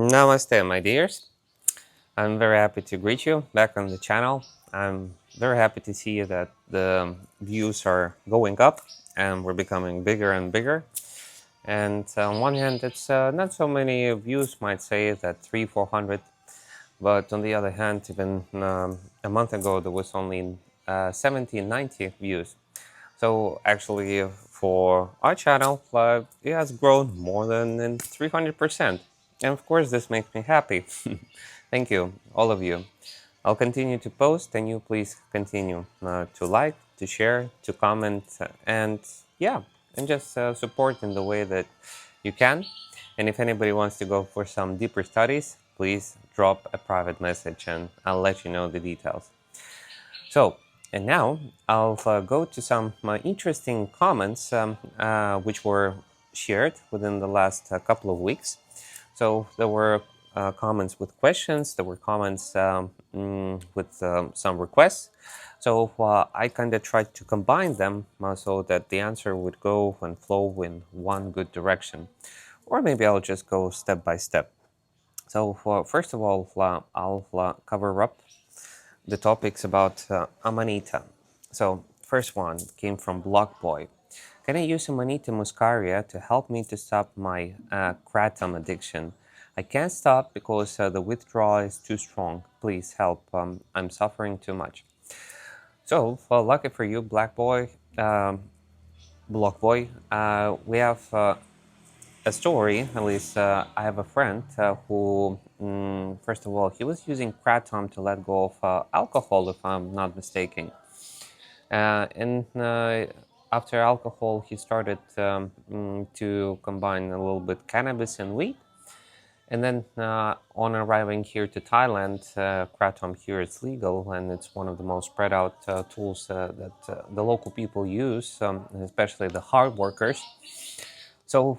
Namaste, my dears. I'm very happy to greet you back on the channel. I'm very happy to see that the views are going up and we're becoming bigger and bigger. And on one hand, it's not so many views, might say that 300-400. But on the other hand, even a month ago, there was only 90 views. So actually, for our channel, it has grown more than 300%. And of course, this makes me happy. Thank you, all of you. I'll continue to post, and you please continue to like, to share, to comment, and yeah, and just support in the way that you can. And if anybody wants to go for some deeper studies, please drop a private message and I'll let you know the details. So, and now I'll go to some interesting comments which were shared within the last couple of weeks. So there were comments with questions, there were comments with some requests. So I kind of tried to combine them so that the answer would go and flow in one good direction. Or maybe I'll just go step by step. So first of all, I'll cover up the topics about Amanita. So first one came from Blockboy. Can I use Amanita Muscaria to help me to stop my Kratom addiction? I can't stop because the withdrawal is too strong. Please help. I'm suffering too much. So, well, lucky for you, Blockboy, we have a story. At least I have a friend who, first of all, he was using Kratom to let go of alcohol, if I'm not mistaken. And after alcohol, he started to combine a little bit cannabis and weed. And then on arriving here to Thailand, Kratom here is legal, and it's one of the most spread out tools that the local people use, especially the hard workers. So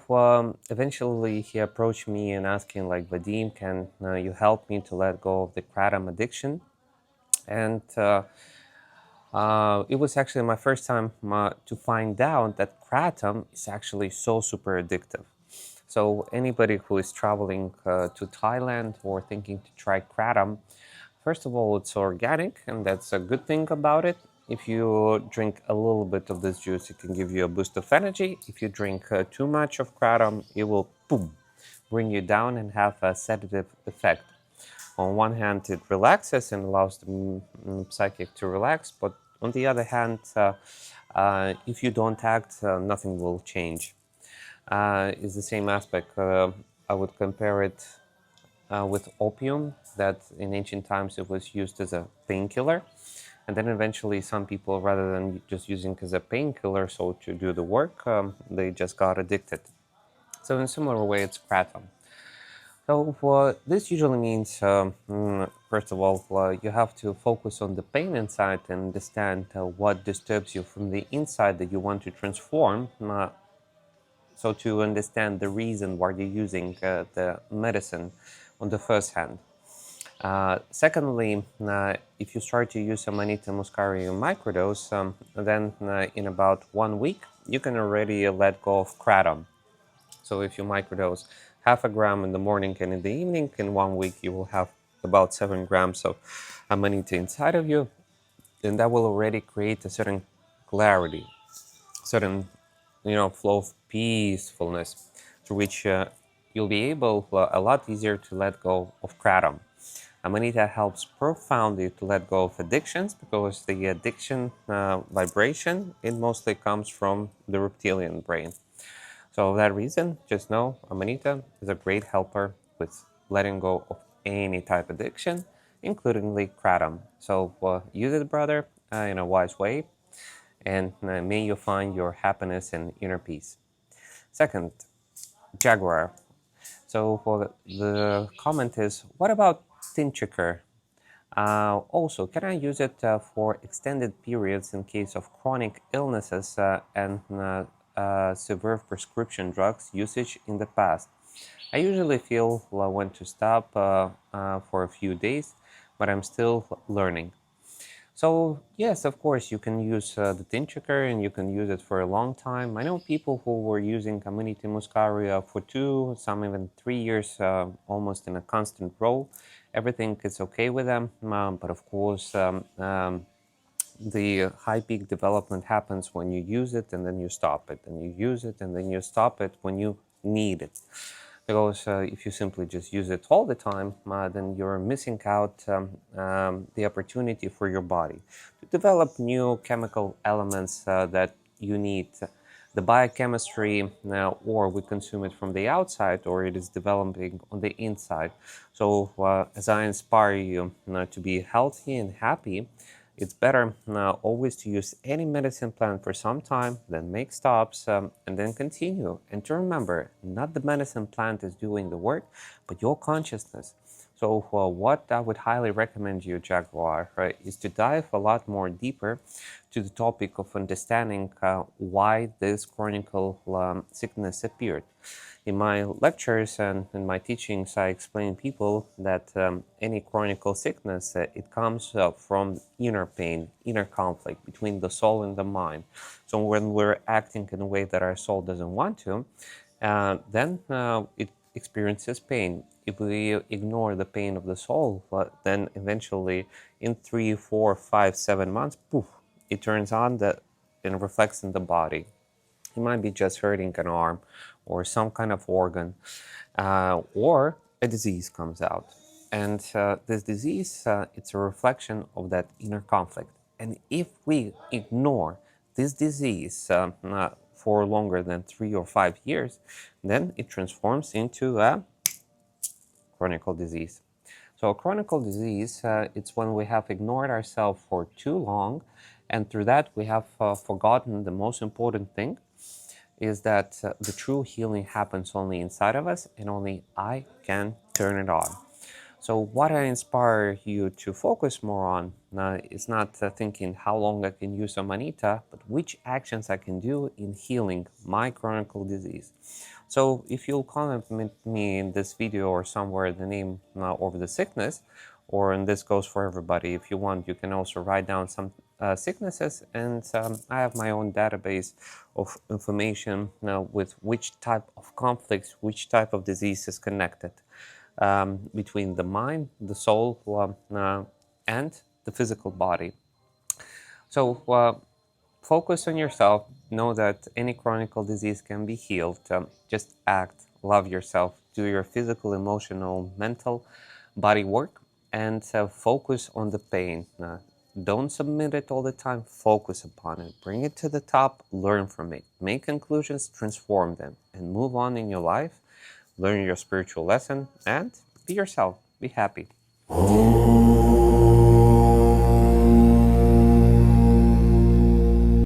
eventually he approached me and asking like, Vadim, can you help me to let go of the Kratom addiction? And it was actually my first time to find out that Kratom is actually so super addictive. So anybody who is traveling to Thailand or thinking to try Kratom, first of all, it's organic, and that's a good thing about it. If you drink a little bit of this juice, it can give you a boost of energy. If you drink too much of Kratom, it will boom, bring you down and have a sedative effect. On one hand, it relaxes and allows the psychic to relax, but on the other hand, if you don't act, nothing will change. It's the same aspect. I would compare it with opium, that in ancient times it was used as a painkiller. And then eventually some people, rather than just using it as a painkiller, so to do the work, they just got addicted. So in a similar way, it's Kratom. So this usually means, first of all, you have to focus on the pain inside and understand what disturbs you from the inside that you want to transform. So to understand the reason why you're using the medicine on the first hand. Secondly, if you start to use Amanita Muscaria microdose, then in about 1 week, you can already let go of Kratom. So if you microdose half a gram in the morning and in the evening, in 1 week, you will have about 7 grams of Amanita inside of you. And that will already create a certain clarity, certain flow of peacefulness, through which you'll be able a lot easier to let go of Kratom. Amanita helps profoundly to let go of addictions because the addiction vibration, it mostly comes from the reptilian brain. So for that reason, just know Amanita is a great helper with letting go of any type of addiction, including Kratom. So use it, brother, in a wise way, and may you find your happiness and inner peace. Second, Jaguar. So for the comment is, what about tincture? Also, can I use it for extended periods in case of chronic illnesses and severe prescription drugs usage in the past? I usually feel when to stop for a few days, but I'm still learning. So yes, of course, you can use the tincture and you can use it for a long time. I know people who were using Amanita Muscaria for 2, some even 3 years, almost in a constant row. Everything is okay with them, but of course, the high peak development happens when you use it and then you stop it, and you use it and then you stop it when you need it. Because if you simply just use it all the time, then you're missing out the opportunity for your body to develop new chemical elements that you need. The biochemistry, or we consume it from the outside, or it is developing on the inside. So, as I inspire you to be healthy and happy, it's better always to use any medicine plant for some time, then make stops, and then continue. And to remember, not the medicine plant is doing the work, but your consciousness. So what I would highly recommend you, Jaguar, right, is to dive a lot more deeper to the topic of understanding why this chronic sickness appeared. In my lectures and in my teachings, I explain people that any chronic sickness, it comes from inner pain, inner conflict between the soul and the mind. So when we're acting in a way that our soul doesn't want to, then it experiences pain. If we ignore the pain of the soul, then eventually in 3, 4, 5, 7 months, poof, it turns on that and reflects in the body. You might be just hurting an arm or some kind of organ, or a disease comes out. And this disease, it's a reflection of that inner conflict. And if we ignore this disease for longer than 3 or 5 years, then it transforms into a chronic disease. So a chronic disease, it's when we have ignored ourselves for too long, and through that we have forgotten the most important thing, is that the true healing happens only inside of us, and only I can turn it on. So what I inspire you to focus more on is not thinking how long I can use Amanita, but which actions I can do in healing my chronic disease. So if you'll comment me in this video or somewhere the name of the sickness, or and this goes for everybody, if you want, you can also write down some sicknesses, and I have my own database of information with which type of conflicts, which type of disease is connected between the mind, the soul, and the physical body. So focus on yourself. Know that any chronic disease can be healed. Just act, love yourself, do your physical, emotional, mental body work, and focus on the pain. Don't submit it all the time. Focus upon it. Bring it to the top. Learn from it. Make conclusions, transform them, and move on in your life. Learn your spiritual lesson and be yourself. Be happy.